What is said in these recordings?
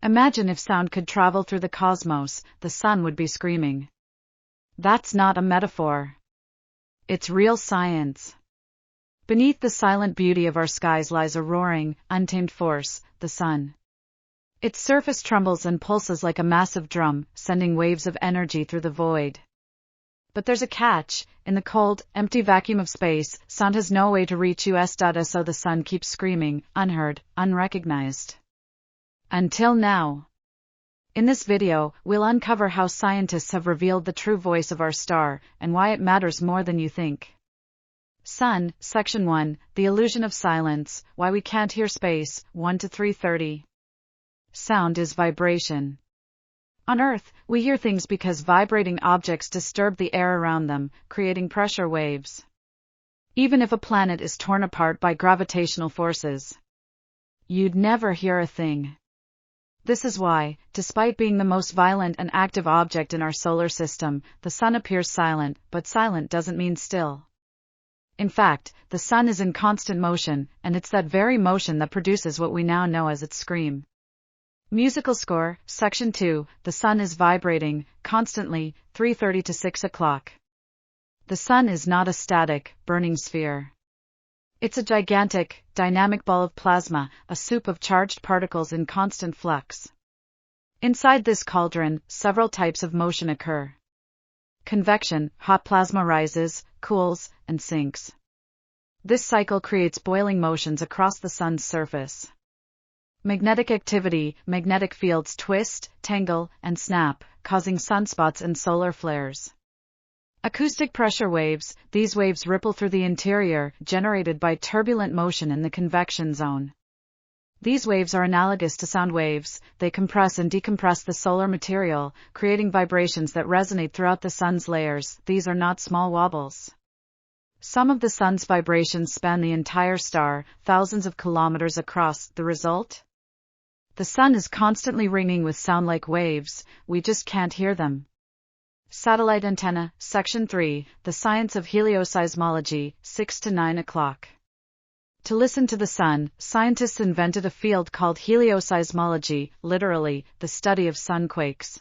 Imagine if sound could travel through the cosmos, the sun would be screaming. That's not a metaphor. It's real science. Beneath the silent beauty of our skies lies a roaring, untamed force, the sun. Its surface trembles and pulses like a massive drum, sending waves of energy through the void. But there's a catch. In the cold, empty vacuum of space, sound has no way to reach us. So the sun keeps screaming, unheard, unrecognized. Until now. In this video, we'll uncover how scientists have revealed the true voice of our star, and why it matters more than you think. Sun, Section 1, The Illusion of Silence, Why We Can't Hear Space, 1 to 3:30. Sound is vibration. On Earth, we hear things because vibrating objects disturb the air around them, creating pressure waves. Even if a planet is torn apart by gravitational forces, you'd never hear a thing. This is why, despite being the most violent and active object in our solar system, the sun appears silent, but silent doesn't mean still. In fact, the sun is in constant motion, and it's that very motion that produces what we now know as its scream. Musical score, Section 2, The sun is vibrating, constantly, 3:30 to 6 o'clock. The sun is not a static, burning sphere. It's a gigantic, dynamic ball of plasma, a soup of charged particles in constant flux. Inside this cauldron, several types of motion occur. Convection, hot plasma rises, cools, and sinks. This cycle creates boiling motions across the sun's surface. Magnetic activity, magnetic fields twist, tangle, and snap, causing sunspots and solar flares. Acoustic pressure waves, these waves ripple through the interior, generated by turbulent motion in the convection zone. These waves are analogous to sound waves. They compress and decompress the solar material, creating vibrations that resonate throughout the sun's layers. These are not small wobbles. Some of the sun's vibrations span the entire star, thousands of kilometers across. The result? The sun is constantly ringing with sound like waves, we just can't hear them. Satellite antenna, Section 3, The Science of Helioseismology, 6 to 9 o'clock. To listen to the sun, scientists invented a field called helioseismology, literally, the study of sunquakes.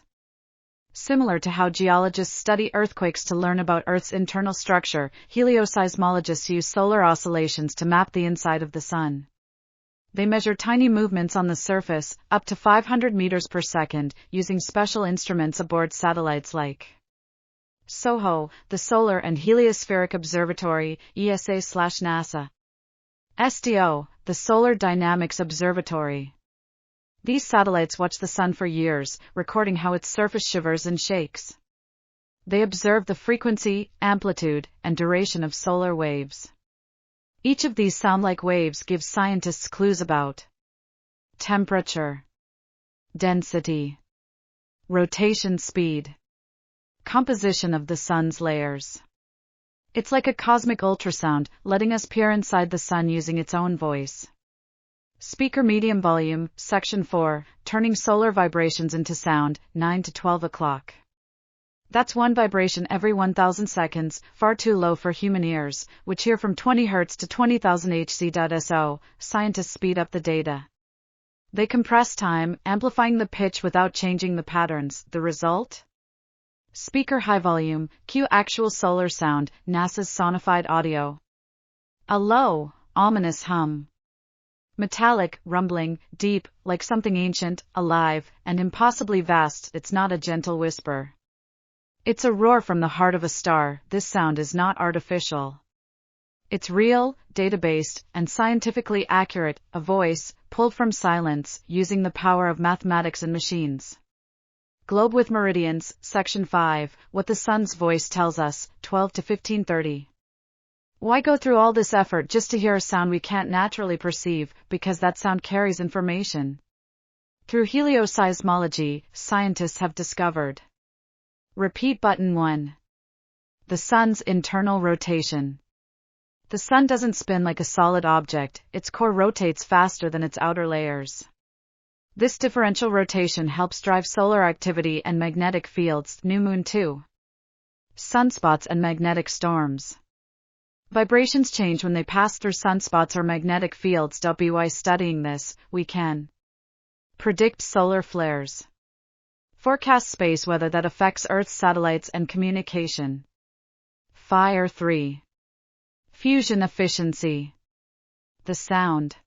Similar to how geologists study earthquakes to learn about Earth's internal structure, helioseismologists use solar oscillations to map the inside of the sun. They measure tiny movements on the surface, up to 500 meters per second, using special instruments aboard satellites like SOHO, the Solar and Heliospheric Observatory, ESA/NASA. SDO, the Solar Dynamics Observatory. These satellites watch the sun for years, recording how its surface shivers and shakes. They observe the frequency, amplitude, and duration of solar waves. Each of these sound like waves gives scientists clues about temperature, density, rotation speed, composition of the sun's layers. It's like a cosmic ultrasound, letting us peer inside the sun using its own voice. Speaker medium volume, Section 4, Turning solar vibrations into sound, 9 to 12 o'clock. That's one vibration every 1,000 seconds, far too low for human ears, which hear from 20 Hz to 20,000 Hz. So, scientists speed up the data. They compress time, amplifying the pitch without changing the patterns. The result? Speaker high volume, cue actual solar sound, NASA's sonified audio. A low, ominous hum. Metallic, rumbling, deep, like something ancient, alive, and impossibly vast. It's not a gentle whisper. It's a roar from the heart of a star. This sound is not artificial. It's real, data-based, and scientifically accurate, a voice, pulled from silence, using the power of mathematics and machines. Globe with meridians, Section 5, What the Sun's Voice Tells Us, 12 to 15:30. Why go through all this effort just to hear a sound we can't naturally perceive, because that sound carries information? Through helioseismology, scientists have discovered. Repeat button 1. The sun's internal rotation. The sun doesn't spin like a solid object, its core rotates faster than its outer layers. This differential rotation helps drive solar activity and magnetic fields. New moon 2. Sunspots and magnetic storms. Vibrations change when they pass through sunspots or magnetic fields. By studying this, we can Predict solar flares. Forecast space weather that affects Earth's satellites and communication. Fire 3. Fusion efficiency. The sound.